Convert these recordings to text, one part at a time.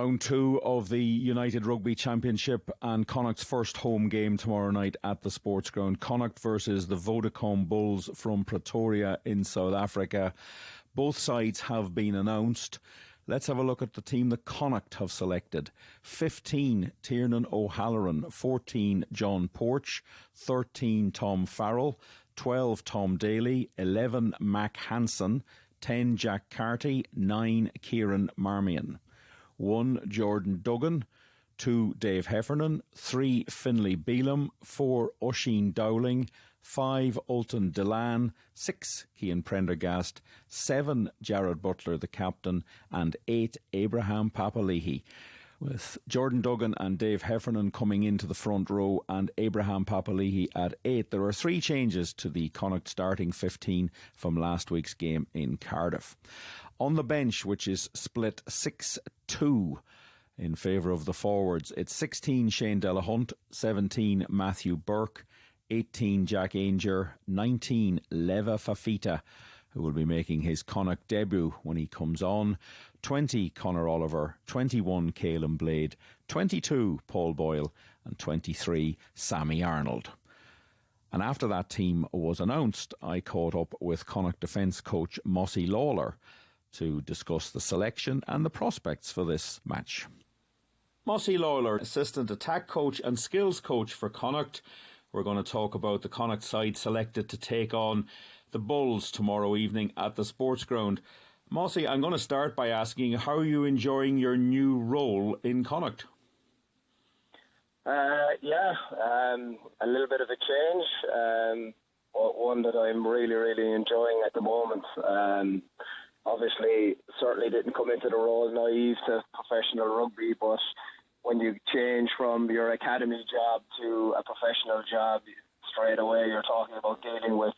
Round 2 of the United Rugby Championship and Connacht's first home game tomorrow night at the Sports Ground. Connacht versus the Vodacom Bulls from Pretoria in South Africa. Both sides have been announced. Let's have a look at the team that Connacht have selected. 15, Tiernan O'Halloran. 14, John Porch. 13, Tom Farrell. 12, Tom Daly. 11, Mac Hansen. 10, Jack Carty. 9, Kieran Marmion. 1, Jordan Duggan. 2, Dave Heffernan. 3, Finlay Beelum. 4, Oisin Dowling. 5, Ultan Delan. 6, Cian Prendergast. 7, Jared Butler, the captain. And 8, Abraham Papali'i. With Jordan Duggan and Dave Heffernan coming into the front row and Abraham Papali'i at 8. There are 3 changes to the Connacht starting 15 from last week's game in Cardiff. On the bench, which is split 6-2 in favour of the forwards, it's 16 Shane Delahunt, 17 Matthew Burke, 18 Jack Ainger, 19 Leva Fafita, who will be making his Connacht debut when he comes on, 20 Conor Oliver, 21 Caelan Blade, 22 Paul Boyle and 23 Sammy Arnold. And after that team was announced, I caught up with Connacht defence coach Mossy Lawlor to discuss the selection and the prospects for this match. Mossy Lawlor, assistant attack coach and skills coach for Connacht. We're going to talk about the Connacht side selected to take on the Bulls tomorrow evening at the Sports Ground. Mossy, I'm going to start by asking, how are you enjoying your new role in Connacht? A little bit of a change, but one that I'm really, really enjoying at the moment. Obviously, certainly didn't come into the role naive to professional rugby, but when you change from your academy job to a professional job, straight away you're talking about dealing with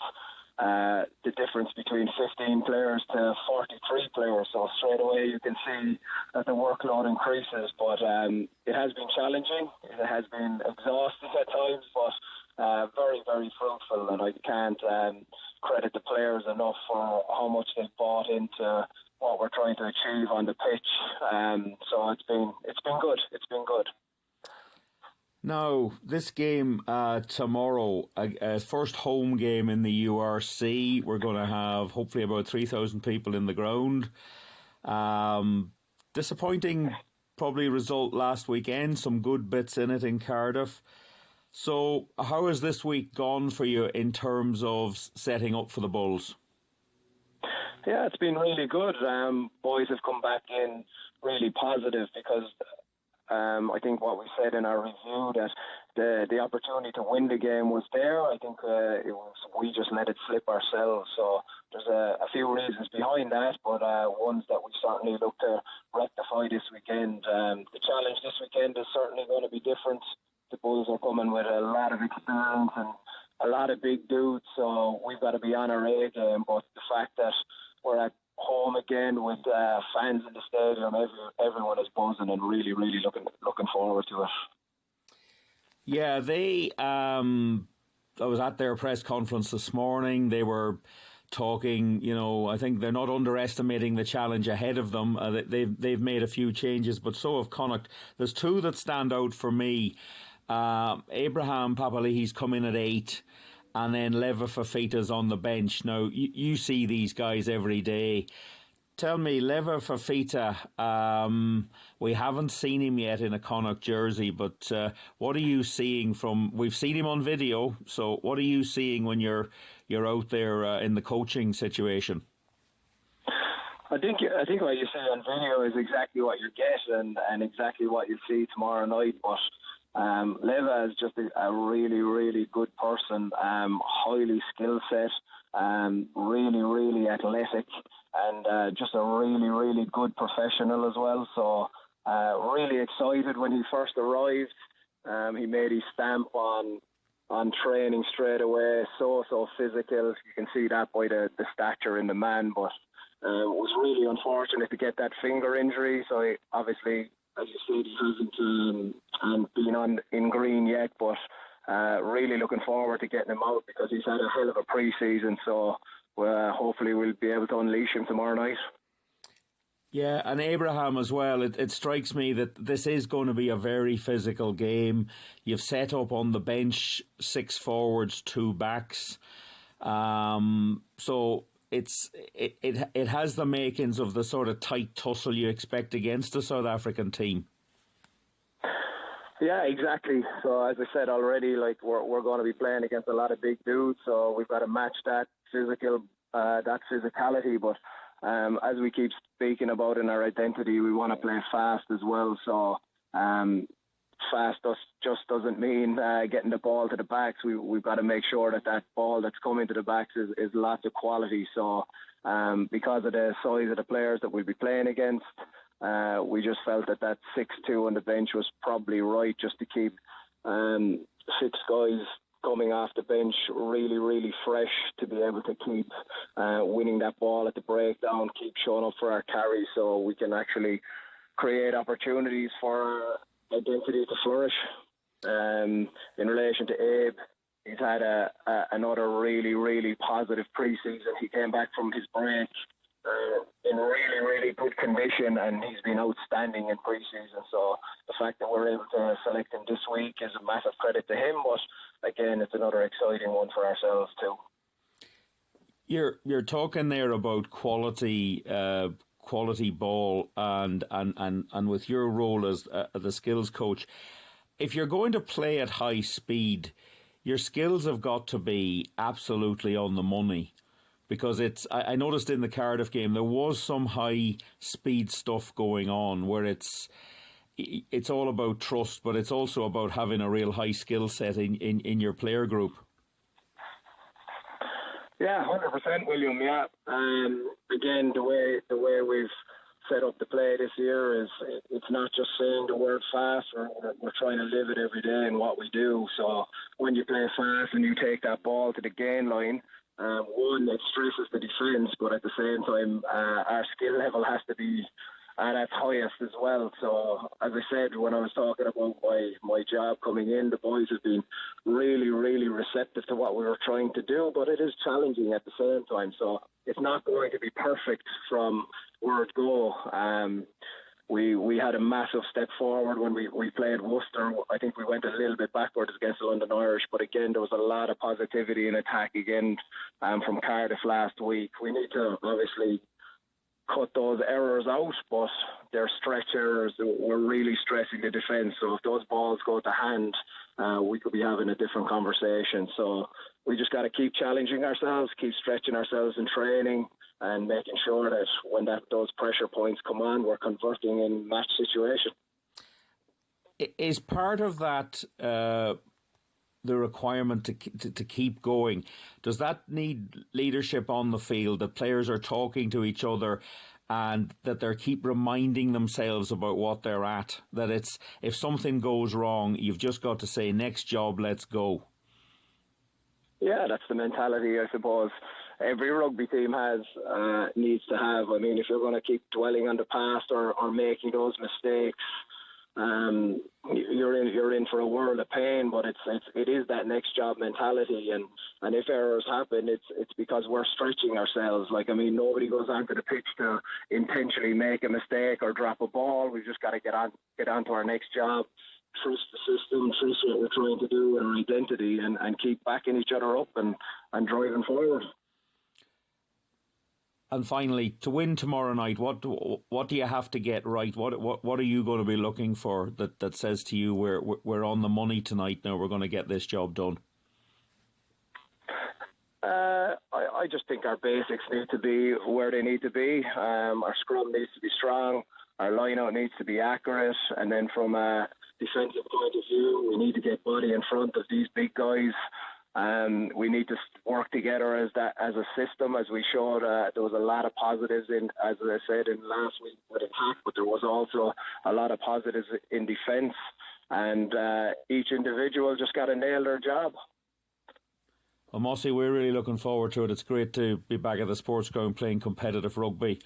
the difference between 15 players to 43 players. So straight away you can see that the workload increases, but it has been challenging. It has been exhausting at times, but very, very fruitful, and I can't credit the players enough for how much they've bought into what we're trying to achieve on the pitch. So it's been good. It's been good. Now, this game tomorrow, first home game in the URC. We're going to have hopefully about 3,000 people in the ground. Disappointing probably result last weekend. Some good bits in it in Cardiff. So how has this week gone for you in terms of setting up for the Bulls? Yeah, it's been really good. Boys have come back in really positive because I think what we said in our review, that the opportunity to win the game was there. I think we just let it slip ourselves. So there's a few reasons behind that, but ones that we certainly look to rectify this weekend. The challenge this weekend is certainly going to be different. The Bulls are coming with a lot of experience and a lot of big dudes, so we've got to be on our A game. But the fact that we're at home again with fans in the stadium, everyone is buzzing and really, really looking forward to it. Yeah, I was at their press conference this morning. They were talking, I think they're not underestimating the challenge ahead of them. They've made a few changes, but so have Connacht. There's 2 that stand out for me. Abraham Papali'i's come in at 8, and then Leva Fafita's on the bench. Now, you see these guys every day. Tell me, Leva Fafita, we haven't seen him yet in a Connacht jersey, but what are you seeing we've seen him on video, so what are you seeing when you're out there in the coaching situation? I think what you see on video is exactly what you get and exactly what you'll see tomorrow night, but Leva is just a really, really good person, highly skill set, really, really athletic, and just a really, really good professional as well. So really excited when he first arrived. He made his stamp on training straight away, so physical. You can see that by the stature in the man, but it was really unfortunate to get that finger injury. So obviously, as you said, he hasn't been in green yet, but really looking forward to getting him out because he's had a hell of a pre-season, so hopefully we'll be able to unleash him tomorrow night. Yeah, and Abraham as well. It strikes me that this is going to be a very physical game. You've set up on the bench 6 forwards, 2 backs. So it has the makings of the sort of tight tussle you expect against a South African team. Yeah, exactly. So as I said already, like we're going to be playing against a lot of big dudes, so we've got to match that physicality. But as we keep speaking about in our identity, we want to play fast as well. So fast just doesn't mean getting the ball to the backs. We've got to make sure that ball that's coming to the backs is lots of quality. So because of the size of the players that we'll be playing against, we just felt that 6-2 on the bench was probably right, just to keep 6 guys coming off the bench really, really fresh, to be able to keep winning that ball at the breakdown, keep showing up for our carry, so we can actually create opportunities for our identity to flourish. In relation to Abe, he's had another really, really positive pre-season. He came back from his break in really, really good condition, and he's been outstanding in pre-season. So the fact that we're able to select him this week is a massive credit to him. But again, it's another exciting one for ourselves too. You're talking there about quality ball, and with your role as the skills coach, if you're going to play at high speed, your skills have got to be absolutely on the money. Because I noticed in the Cardiff game there was some high speed stuff going on where it's all about trust, but it's also about having a real high skill set in your player group. Yeah, 100%, William. Yeah. Again, the way we've set up the play this year is it's not just saying the word fast. We're trying to live it every day in what we do. So when you play fast and you take that ball to the gain line, one, it stresses the defence, but at the same time, our skill level has to be at its highest as well. So, as I said, when I was talking about my job coming in, the boys have been really, really receptive to what we were trying to do, but it is challenging at the same time. So, it's not going to be perfect from word go. We had a massive step forward when we played Worcester. I think we went a little bit backwards against the London Irish, but again, there was a lot of positivity in attack again from Cardiff last week. We need to obviously cut those errors out, but they're stretch errors. We're really stressing the defence, so if those balls go to hand, we could be having a different conversation. So we just got to keep challenging ourselves, keep stretching ourselves in training, and making sure that when those pressure points come on, we're converting in match situation. Is part of that the requirement to keep going? Does that need leadership on the field, that players are talking to each other and that they keep reminding themselves about what they're at? That it's, if something goes wrong, you've just got to say, next job, let's go. Yeah, that's the mentality, I suppose, every rugby team needs to have. I mean, if you're going to keep dwelling on the past or making those mistakes, you're in for a world of pain. But it is that next job mentality, and if errors happen, it's because we're stretching ourselves. Like, I mean, nobody goes onto the pitch to intentionally make a mistake or drop a ball. We've just got to get on to our next job. Trust the system, trust what we're trying to do and our identity, and keep backing each other up and driving forward. And finally, to win tomorrow night, what do you have to get right? What are you going to be looking for that says to you we're on the money tonight? Now we're going to get this job done. I just think our basics need to be where they need to be. Our scrum needs to be strong. Our line-out needs to be accurate, and then from a defensive point of view, we need to get body in front of these big guys. We need to work together as a system, as we showed. There was a lot of positives in, as I said, in last week with attack, but there was also a lot of positives in defence, and each individual just got to nail their job. Well, Mossy, we're really looking forward to it. It's great to be back at the sports ground playing competitive rugby,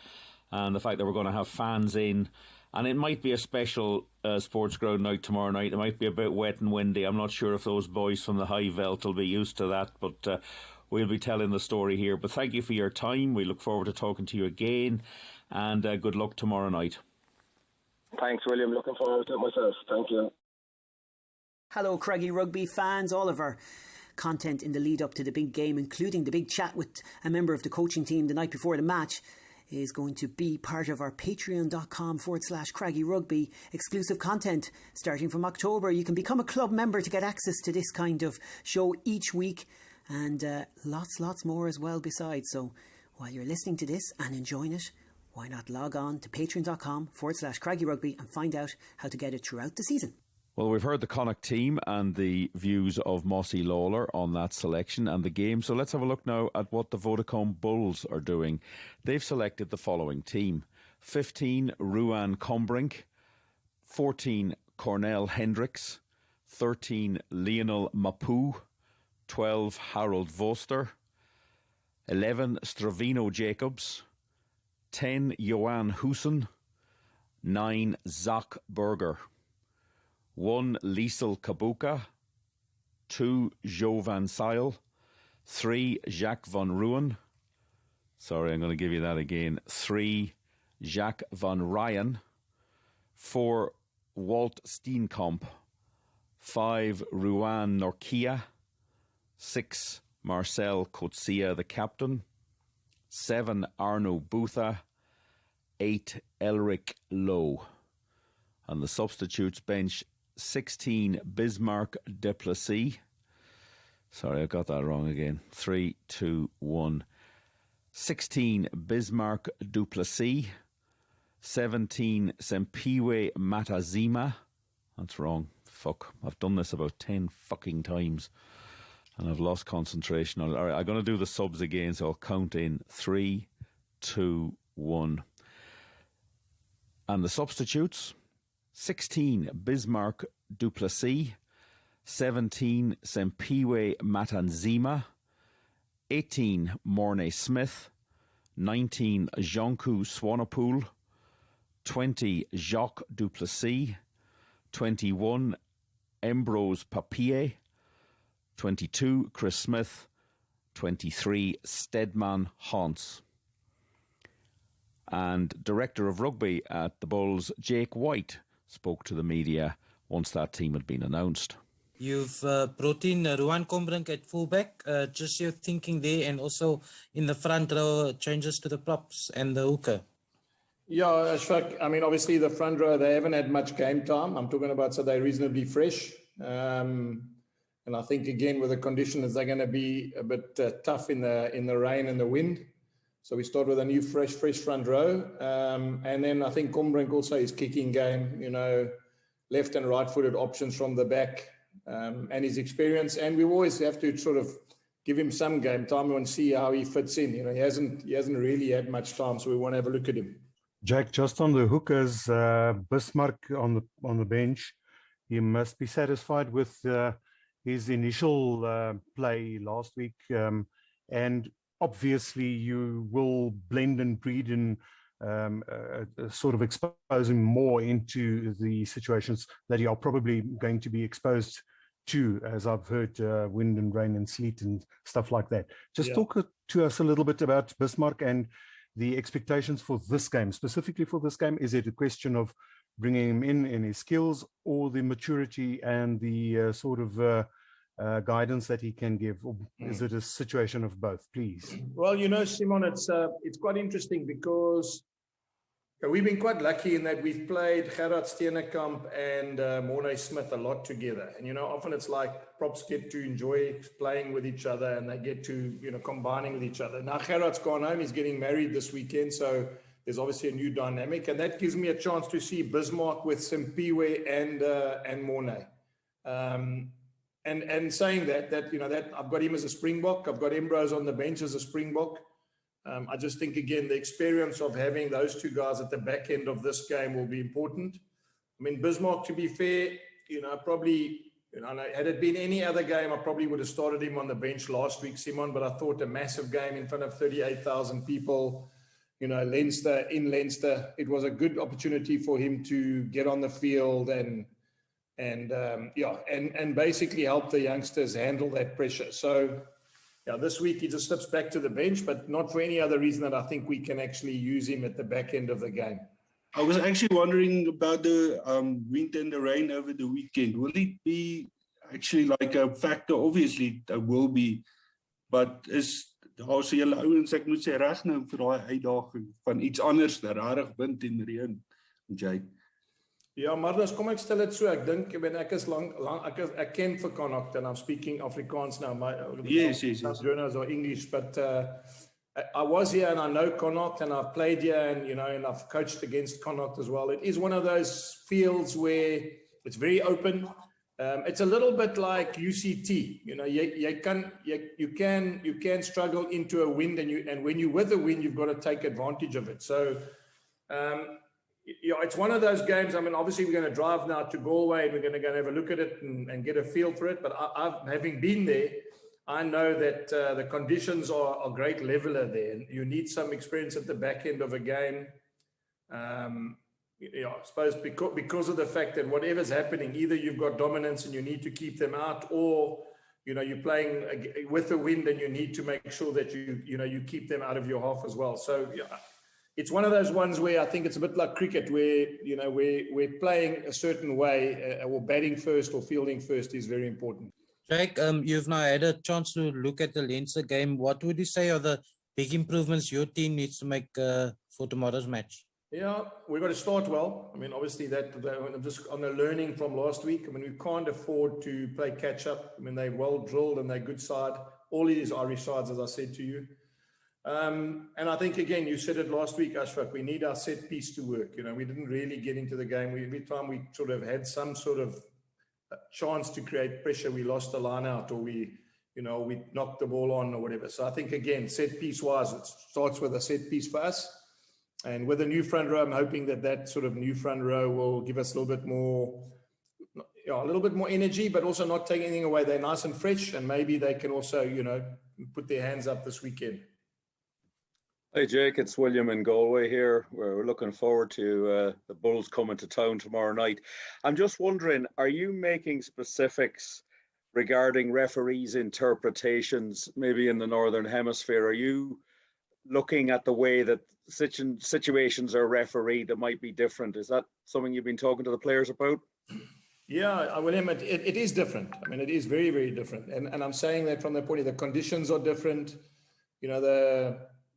and the fact that we're going to have fans in. And it might be a special sports ground night tomorrow night. It might be a bit wet and windy. I'm not sure if those boys from the high veld will be used to that, but we'll be telling the story here. But thank you for your time. We look forward to talking to you again, and good luck tomorrow night. Thanks, William. Looking forward to it myself. Thank you. Hello, Craggy Rugby fans. All of our content in the lead up to the big game, including the big chat with a member of the coaching team the night before the match, is going to be part of our patreon.com/Craggy Rugby exclusive content. Starting from October, you can become a club member to get access to this kind of show each week, and lots more as well besides. So while you're listening to this and enjoying it, why not log on to patreon.com/Craggy Rugby and find out how to get it throughout the season. Well, we've heard the Connacht team and the views of Mossy Lawlor on that selection and the game. So let's have a look now at what the Vodacom Bulls are doing. They've selected the following team: 15, Ruan Combrink; 14, Cornell Hendricks; 13, Lionel Mapu; 12, Harold Voster; 11, Stravino Jacobs; 10, Johan Hussen; 9, Zach Berger; 1, Liesel Kabuka; 2, Jo van Zyl; 3, Jacques van Ruin. Sorry, I'm going to give you that again. 3, Jacques van Ryan; 4, Walt Steenkamp; 5, Ruan Norkia; 6, Marcel Coetzee, the captain; 7, Arno Botha; 8, Elric Lowe. And the substitutes bench: 16, Bismarck Duplessis. Sorry, I got that wrong again. 3, 2, 1. 16, Bismarck Duplessis. 17, Sempiwe Matazima. That's wrong. Fuck. I've done this about 10 fucking times and I've lost concentration. All right, I'm going to do the subs again, so I'll count in 3, 2, 1. And the substitutes: 16, Bismarck Duplessis; 17, Sempiwe Matanzima; 18, Mornay Smith; 19, Jonku Swanepoel; 20, Jacques Duplessis; 21, Ambrose Papier; 22, Chris Smith; 23, Stedman Hans. And Director of Rugby at the Bulls, Jake White, spoke to the media once that team had been announced. You've brought in Ruan Combrink at fullback. Just your thinking there, and also in the front row, changes to the props and the hooker. Yeah, Ashfaq, I mean, obviously the front row, they haven't had much game time. I'm talking about, so they're reasonably fresh. And I think, again, with the conditions, they're going to be a bit tough in the rain and the wind. So we start with a new fresh front row. And then I think Combrink also is kicking game, left and right-footed options from the back, and his experience. And we always have to sort of give him some game time and see how he fits in. He hasn't really had much time, so we want to have a look at him. Jack, just on the hookers, Bismarck on the bench, he must be satisfied with his initial play last week, and obviously you will blend and breed and sort of expose him more into the situations that you are probably going to be exposed to, as I've heard, wind and rain and sleet and stuff like that. Just talk to us a little bit about Bismarck and the expectations for this game. Specifically for this game, is it a question of bringing him in his skills, or the maturity and the sort of guidance that he can give? Or is it a situation of both, please? Well, Simon, it's quite interesting because we've been quite lucky in that we've played Gerard Steenekamp and Mornay Smith a lot together. And, often it's like props get to enjoy playing with each other and they get to, combining with each other. Now, Gerard's gone home. He's getting married this weekend. So there's obviously a new dynamic. And that gives me a chance to see Bismarck with Sempiwe and Mornay. And saying that I've got him as a Springbok. I've got Ambrose on the bench as a Springbok. I just think, again, the experience of having those two guys at the back end of this game will be important. I mean, Bismarck, to be fair, probably, had it been any other game, I probably would have started him on the bench last week, Simon, but I thought a massive game in front of 38,000 people, Leinster, it was a good opportunity for him to get on the field and basically help the youngsters handle that pressure. So, this week he just slips back to the bench, but not for any other reason that I think we can actually use him at the back end of the game. I was actually wondering about the wind and the rain over the weekend. Will it be actually like a factor? Obviously, it will be, but is als julle ouens, ek moet sê, reg nou vir daai uitdaging van iets anders, rarig wind en reën, Jake? Ja, Marnus, kom ek stel dit so. Ek dink ek is ek ken vir Connacht, and I'm speaking Afrikaans now. Yes. Journals or English, but I was here and I know Connacht, and I've played here, and and I've coached against Connacht as well. It is one of those fields where it's very open. It's a little bit like UCT. You can struggle into a wind, and when you're with the wind, you've got to take advantage of it. So it's one of those games. I mean, obviously we're going to drive now to Galway, and we're going to go and have a look at it and get a feel for it. But having been there, I know that the conditions are a great leveler there, and you need some experience at the back end of a game. I suppose because of the fact that whatever's happening, either you've got dominance and you need to keep them out, or you're playing with the wind and you need to make sure that you keep them out of your half as well. So it's one of those ones where I think it's a bit like cricket, where we're playing a certain way, or batting first or fielding first is very important. Jake, you've now had a chance to look at the Leinster game. What would you say are the big improvements your team needs to make for tomorrow's match? Yeah, we've got to start well. I mean, obviously that just on the learning from last week. I mean, we can't afford to play catch up. I mean, they're well drilled and they're good side. All these Irish sides, as I said to you. And I think, again, you said it last week, Ashfaq, we need our set piece to work. We didn't really get into the game. Every time we sort of had some sort of chance to create pressure, we lost the line out, or we knocked the ball on or whatever. So I think, again, set piece wise, it starts with a set piece for us. And with a new front row, I'm hoping that sort of new front row will give us a little bit more energy, but also not take anything away. They're nice and fresh, and maybe they can also, put their hands up this weekend. Hey Jake, it's William in Galway here. We're looking forward to the Bulls coming to town tomorrow night. I'm just wondering, are you making specifics regarding referees' interpretations, maybe in the Northern Hemisphere? Are you looking at the way that situations are refereed that might be different? Is that something you've been talking to the players about? Yeah, William, it is different. I mean, it is very, very different. And I'm saying that from the point of the conditions are different.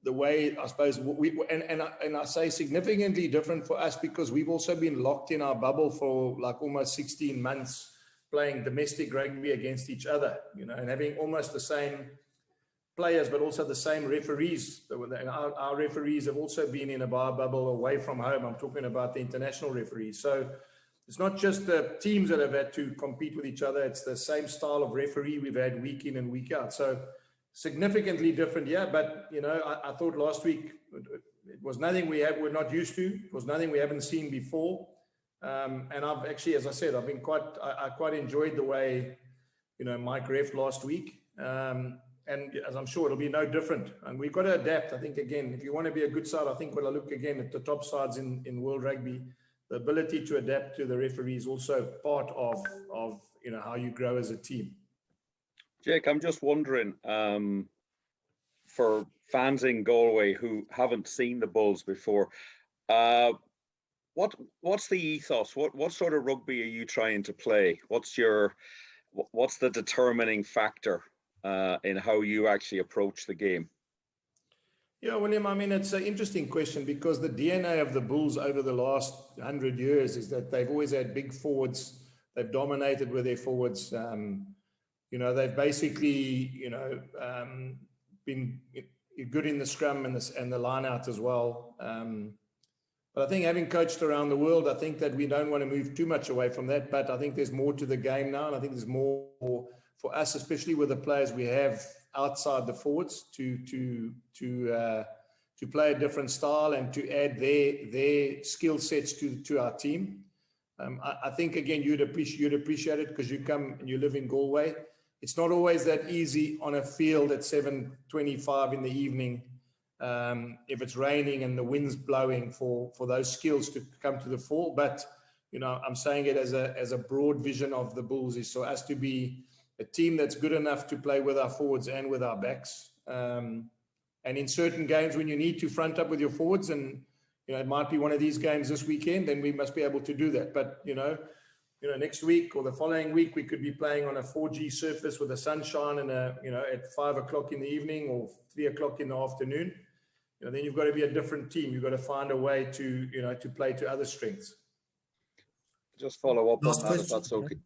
The way, I suppose, and I say significantly different for us, because we've also been locked in our bubble for like almost 16 months playing domestic rugby against each other, and having almost the same players, but also the same referees. Our referees have also been in a bar bubble away from home. I'm talking about the international referees. So it's not just the teams that have had to compete with each other. It's the same style of referee we've had week in and week out. So significantly different, yeah. But, I thought last week it was nothing we're not used to. It was nothing we haven't seen before. And I've actually, as I said, I quite enjoyed the way, Mike ref last week. And as I'm sure it'll be no different. And we've got to adapt. I think, again, if you want to be a good side, I think when I look again at the top sides in world rugby, the ability to adapt to the referee is also part of how you grow as a team. Jake, I'm just wondering, for fans in Galway who haven't seen the Bulls before, what's the ethos? What sort of rugby are you trying to play? What's the determining factor in how you actually approach the game? Yeah, William, I mean, it's an interesting question, because the DNA of the Bulls over the last 100 years is that they've always had big forwards. They've dominated with their forwards. They've basically, been good in the scrum and the line out as well. But I think, having coached around the world, I think that we don't want to move too much away from that. But I think there's more to the game now, and I think there's more for us, especially with the players we have outside the forwards, to play a different style and to add their skill sets to our team. I think, again, you'd appreciate it, because you come and you live in Galway. It's not always that easy on a field at 7:25 in the evening, if it's raining and the wind's blowing, for those skills to come to the fore. But I'm saying it as a broad vision of the Bulls, is so as to be a team that's good enough to play with our forwards and with our backs. And in certain games when you need to front up with your forwards, and it might be one of these games this weekend, then we must be able to do that. But next week or the following week, we could be playing on a 4G surface with the sunshine and at 5 o'clock in the evening or 3 o'clock in the afternoon. Then you've got to be a different team. You've got to find a way to play to other strengths. Just follow up on that, if that's okay.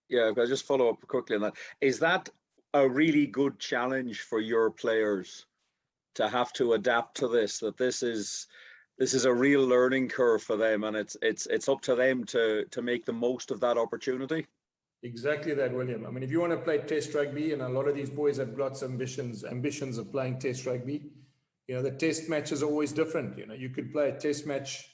Yeah, I'll just follow up quickly on that. Is that a really good challenge for your players to have to adapt to this? That this is a real learning curve for them, and it's up to them to make the most of that opportunity? Exactly that, William. I mean, if you want to play Test rugby, and a lot of these boys have got some ambitions of playing Test rugby, the Test matches are always different. You could play a Test match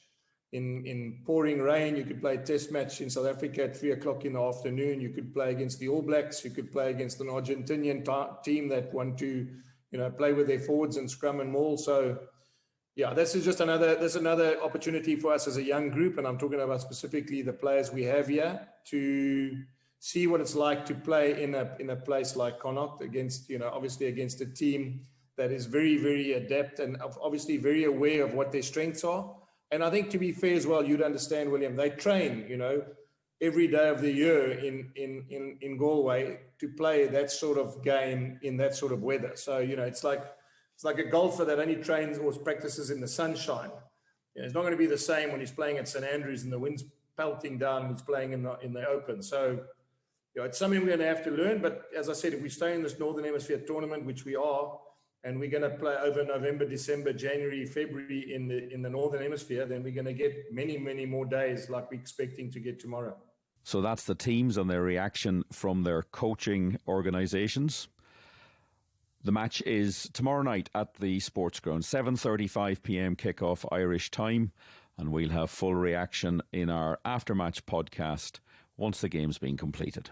in pouring rain. You could play a Test match in South Africa at 3 o'clock in the afternoon. You could play against the All Blacks. You could play against an Argentinian team that want to, play with their forwards and scrum and maul. So, yeah, this is just another opportunity for us as a young group, and I'm talking about specifically the players we have here, to see what it's like to play in a place like Connacht against, obviously against a team that is very, very adept and obviously very aware of what their strengths are. And I think, to be fair as well, you'd understand, William, they train, every day of the year in Galway to play that sort of game in that sort of weather. So, it's like a golfer that only trains or practices in the sunshine. It's not going to be the same when he's playing at St Andrews and the wind's pelting down and he's playing in the open. So, it's something we're going to have to learn. But as I said, if we stay in this Northern Hemisphere tournament, which we are, and we're going to play over November, December, January, February in the Northern Hemisphere, then we're going to get many, many more days like we're expecting to get tomorrow. So that's the teams and their reaction from their coaching organisations. The match is tomorrow night at the Sports Ground, 7:35 p.m. kickoff Irish time, and we'll have full reaction in our after-match podcast once the game's been completed.